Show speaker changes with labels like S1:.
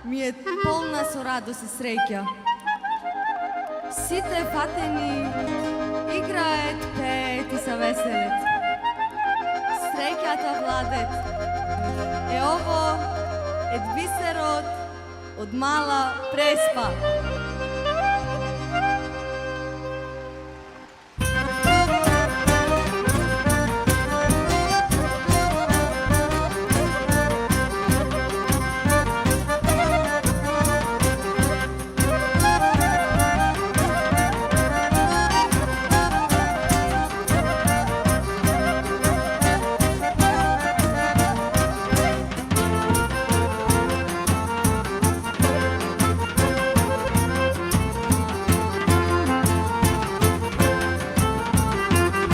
S1: ми е полна со радост и среќа. Сите фатени играат, пеат и се веселат. Среќата владет. Е ово е бисерот од мала Преспа.